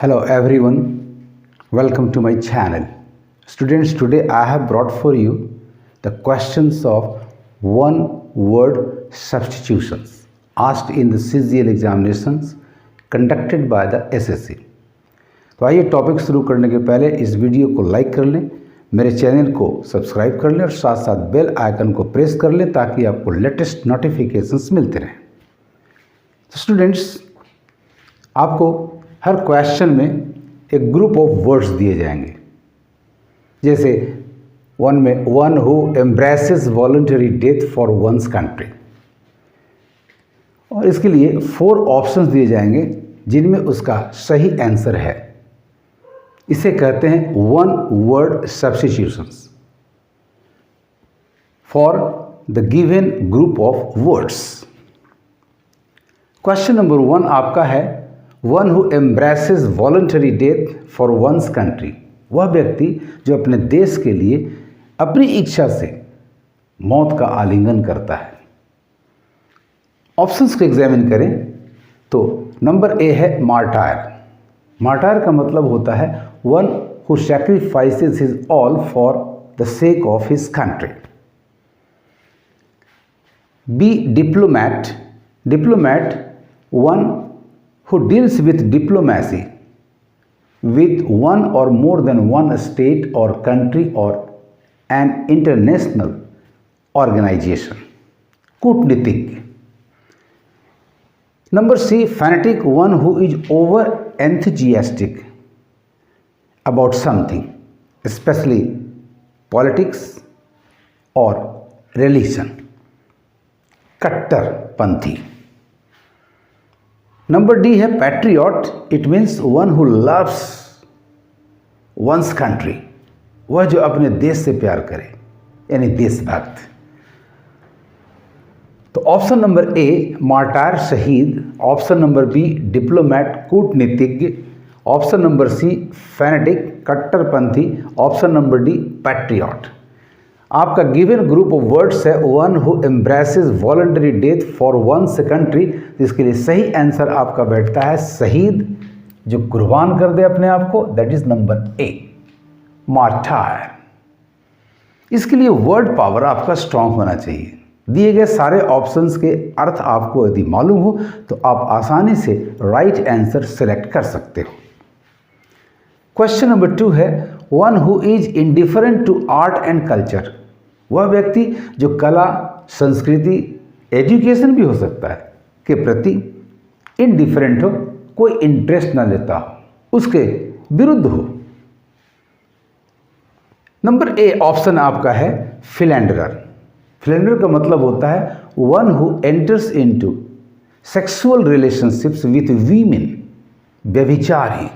Hello everyone, welcome to my channel. Students, today I have brought for you the questions of one word substitutions asked in the CGL examinations conducted by the SSC. तो आइए topic शुरू करने के पहले इस video को like कर लें, मेरे चैनल को सब्सक्राइब कर लें और साथ साथ बेल आइकन को प्रेस कर लें ताकि आपको लेटेस्ट नोटिफिकेशंस मिलते रहें। तो स्टूडेंट्स, आपको हर क्वेश्चन में एक ग्रुप ऑफ वर्ड्स दिए जाएंगे। जैसे one who embraces voluntary death for one's country, और इसके लिए 4 ऑप्शंस दिए जाएंगे जिनमें उसका सही आंसर है। इसे कहते हैं one word substitutions for the given group of words. Question number 1 आपका है one who embraces voluntary death for one's country, वह व्यक्ति जो अपने देश के लिए अपनी इच्छा से मौत का आलिंगन करता है। ऑप्शंस को एग्जामिन करें तो नंबर ए है मार्टायर। मार्टायर का मतलब होता है one who sacrifices his all for the sake of his country. B diplomat. Diplomat one who deals with diplomacy with one or more than one state or country or an international organization. कूटनीतिज्ञ। Number C, fanatic, one who is over enthusiastic about something, especially politics or religion. कट्टरपंथी। Number D है patriot. It means one who loves one's country, वह जो अपने देश से प्यार करे, यानी देशभक्त। तो ऑप्शन नंबर ए मार्टायर शहीद, ऑप्शन नंबर बी डिप्लोमैट कूटनीतिज्ञ, ऑप्शन नंबर सी फैनेटिक कट्टरपंथी, ऑप्शन नंबर डी पैट्रियट। आपका गिवन ग्रुप ऑफ वर्ड्स है one who embraces voluntary death for one's country, जिसके लिए सही आंसर आपका बैठता है शहीद, जो कुर्बान कर दे अपने आप को, दैट इज नंबर ए मार्टायर। इसके लिए वर्ड पावर आपका स्ट्रांग होना चाहिए। दिए गए सारे ऑप्शंस के अर्थ आपको यदि मालूम हो तो आप आसानी से राइट आंसर सेलेक्ट कर सकते हो। क्वेश्चन नंबर 2 है one who is indifferent to art and culture, वह व्यक्ति जो कला, संस्कृति, एजुकेशन भी हो सकता है के प्रति इनडिफरेंट हो, कोई इंटरेस्ट ना लेता हो, उसके विरुद्ध हो। नंबर ए ऑप्शन आपका है फिलैंडरर। फिलैंडरर का मतलब होता है one who enters into sexual relationships with women, व्यभिचारी।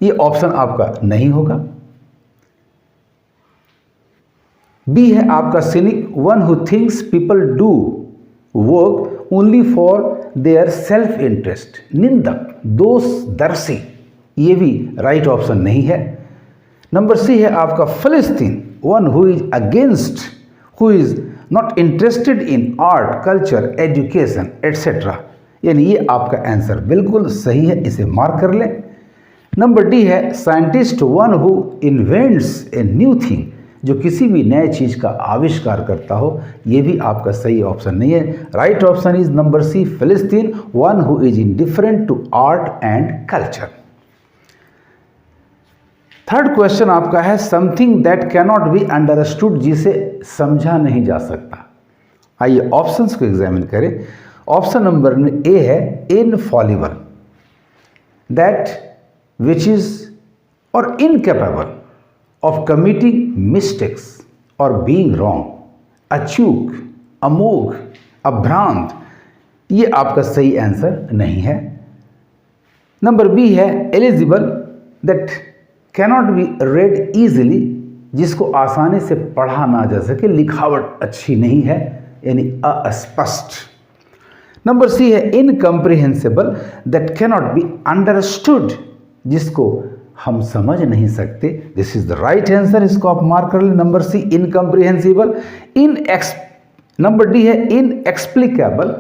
ये ऑप्शन आपका नहीं होगा। बी है आपका cynic, one who thinks people do work only for their self interest, निंदक, दोषदर्शी। ये भी राइट ऑप्शन नहीं है। नंबर सी है आपका फिलिस्तीन, one who is against, who is not interested in art, culture, education etcetera. यानी ये आपका आंसर बिल्कुल सही है, इसे मार्क कर लें। नंबर डी है scientist, one who invents a new thing, जो किसी भी नए चीज का आविष्कार करता हो। यह भी आपका सही ऑप्शन नहीं है। Right option is number C philistine, one who is indifferent to art and culture. Third question आपका है something that cannot be understood, जिसे समझा नहीं जा सकता। आइए ऑप्शंस को एग्जामिन करें। ऑप्शन नंबर ए है Infallible, that which is or incapable of committing mistakes or being wrong, अचूक, अमोघ, अभ्रांत। ये आपका सही आंसर नहीं है। नंबर बी है eligible, that cannot B red easily, जिसको आसानी से पढ़ा ना जा सके, लिखावट अच्छी नहीं है, यानी अस्पष्ट। नंबर सी है incomprehensible, that cannot be understood, जिसको हम समझ नहीं सकते। This is the right answer, इसको आप मार्क कर लें। Number C incomprehensible. Number D है inexplicable,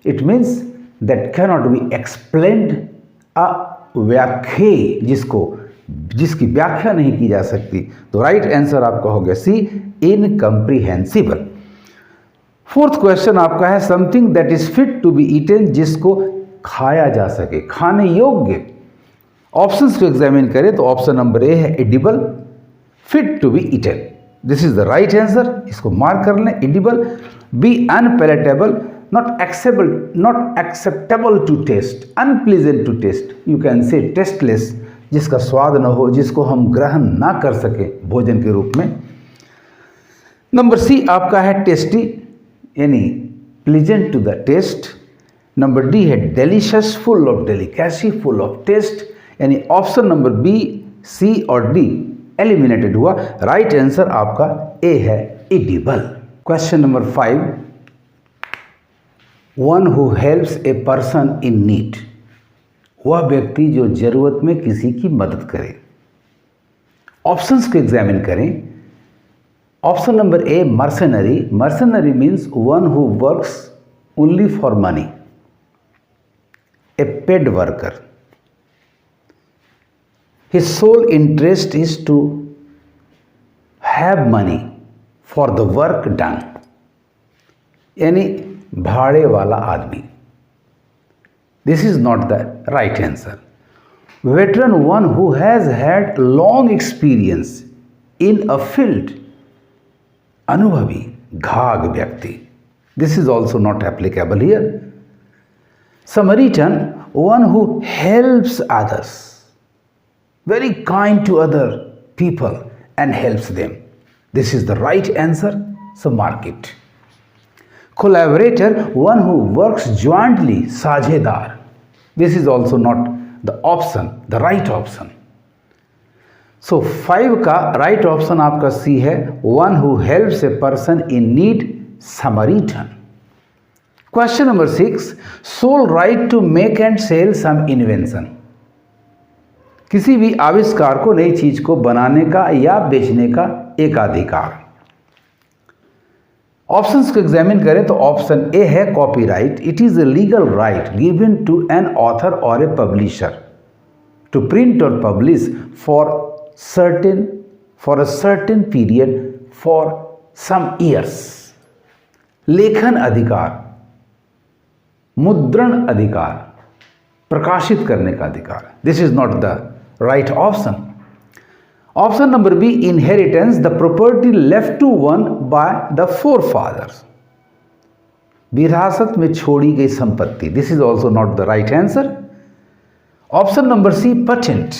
it means that cannot be explained, अव्याख्येय, जिसकी व्याख्या नहीं की जा सकती। तो राइट आंसर आपका हो गया सी, इनकम्प्रीहेंसिबल। फोर्थ क्वेश्चन आपका है something that is fit to be eaten, जिसको खाया जा सके, खाने योग्य। ऑप्शंस को एग्जामिन करें तो ऑप्शन नंबर ए है edible, fit to be eaten, this is the right answer, इसको मार्क कर लें। Edible, B unpalatable, not acceptable to taste, unpleasant to taste, you can say tasteless, जिसका स्वाद न हो, जिसको हम ग्रहण ना कर सके भोजन के रूप में। नंबर सी आपका है टेस्टी, यानी pleasant to the taste. Number D है delicious, full of delicacy, full of taste, यानी ऑप्शन नंबर बी, सी और डी एलिमिनेटेड हुआ। राइट आंसर आपका ए है edible. Question number 5, one who helps a person in need, वह व्यक्ति जो जरूरत में किसी की मदद करे। ऑप्शंस को एग्जामिन करें। Option number A mercenary, mercenary means one who works only for money, a paid worker, his sole interest is to have money for the work done, यानी भाड़े वाला आदमी। This is not the right answer. Veteran, one who has had long experience in a field, अनुभवी, घाघ व्यक्ति। This is also not applicable here. Samaritan, one who helps others, very kind to other people and helps them. This is the right answer, so mark it. Collaborator, one who works jointly, साझेदार. This is also not the option, the right option. So 5 का right option आपका C है, one who helps a person in need, Samaritan. Question number 6, sole right to make and sell some invention. किसी भी आविष्कार को, नई चीज को बनाने का या बेचने का एकाधिकार। ऑप्शंस को एग्जामिन करें तो ऑप्शन ए है copyright, it is a legal right given to an author or a publisher to print or publish for a certain period for some years. लेखन अधिकार, मुद्रण अधिकार, प्रकाशित करने का अधिकार। This is not the right option. Option number B, inheritance, the property left to one by the forefathers, विरासत में छोड़ी गई संपत्ति। This is also not the right answer. Option number C, patent,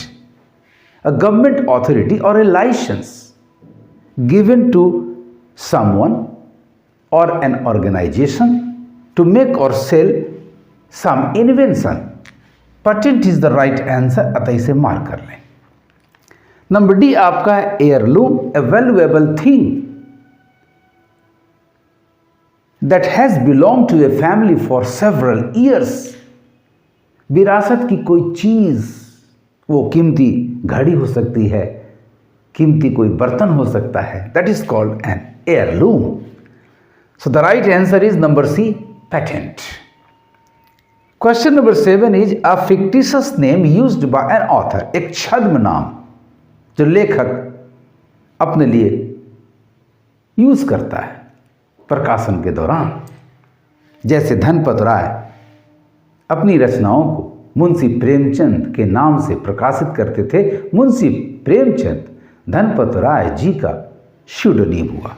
a government authority और a license given to someone और an organization to make और sell some invention. Patent is the right answer, अतः इसे mark कर लें। Number D आपका है heirloom, a valuable thing that has belong to a family for several years. विरासत की कोई चीज, वो कीमती घड़ी हो सकती है, कीमती कोई बर्तन हो सकता है, that is called an heirloom. So the right answer is number C, patent. Question number 7 is a fictitious name used by an author, एक छद्म नाम जो लेखक अपने लिए यूज करता है प्रकाशन के दौरान। जैसे धनपत राय अपनी रचनाओं को मुंशी प्रेमचंद के नाम से प्रकाशित करते थे। मुंशी प्रेमचंद धनपत राय जी का स्यूडोनीम हुआ।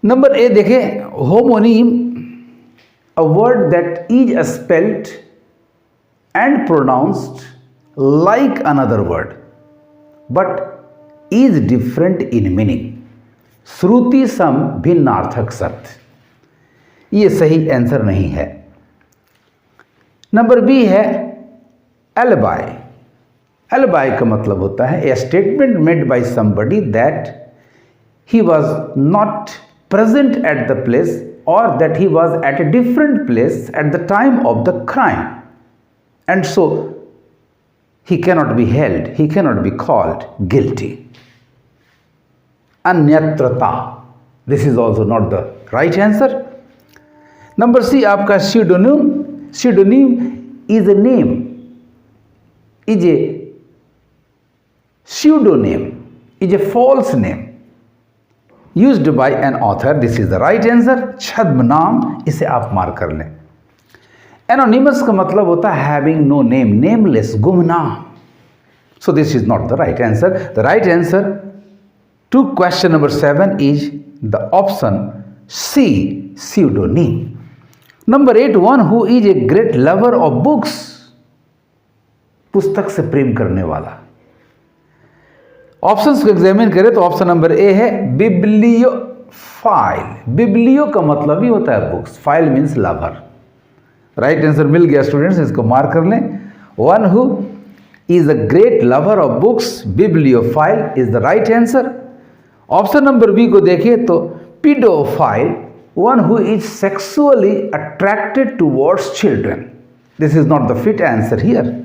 नंबर ए देखें, होमोनीम, a word that is spelled and pronounced like another word but is different in meaning, श्रुति सम भिन्नार्थक शब्द। ये सही आंसर नहीं है। नंबर बी है एलिबाई। एलिबाई का मतलब होता है ए statement made by somebody that he was not present at the place or that he was at a different place at the time of the crime, and so he cannot be held, he cannot be called guilty. Anyatrata, this is also not the right answer. Number C आपका pseudonym, pseudonym is a name is a pseudonym, is a false name used by an author. This is the right answer. छद्म नाम, इसे आप mark कर लें. Anonymous का मतलब होता है having no name, nameless, गुमनाम. So this is not the right answer. The right answer to question number 7 is the option C, pseudonym. Number 8, one who is a great lover of books. पुस्तक से प्रेम करने वाला. Options को examine करें तो option number A है bibliophile. Biblio का मतलब ही होता है books, phile means lover. Right answer मिल गया स्टूडेंट्स, इसको मार्क कर लें. One who is a great lover of books, bibliophile is the right answer. Option number B को देखिए तो paedophile, one who is sexually attracted towards children. This is not the fit answer here.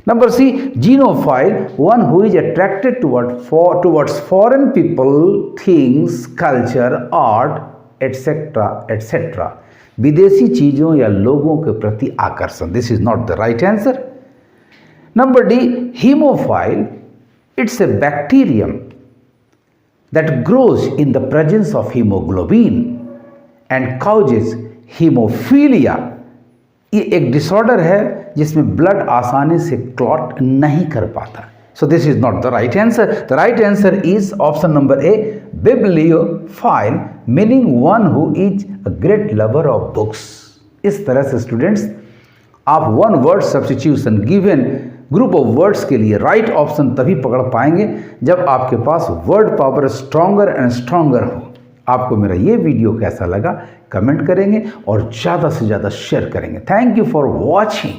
Number C, genophile, one who is attracted towards foreign people, things, culture, art, etc., etc. विदेशी चीज़ों या लोगों के प्रति आकर्षण. This is not the right answer. Number D, hemophile, it's a bacterium that grows in the presence of hemoglobin and causes hemophilia. ये एक disorder है जिसमें ब्लड आसानी से क्लॉट नहीं कर पाता. So this is not the right answer. The right answer is option number A, bibliophile, meaning one who is a great lover of books. इस तरह से स्टूडेंट्स आप one word substitution given group of words के लिए right option तभी पकड़ पाएंगे जब आपके पास word power stronger and stronger हो. आपको मेरा ये वीडियो कैसा लगा कमेंट करेंगे और ज़्यादा से ज़्यादा शेयर करेंगे. Thank you for watching.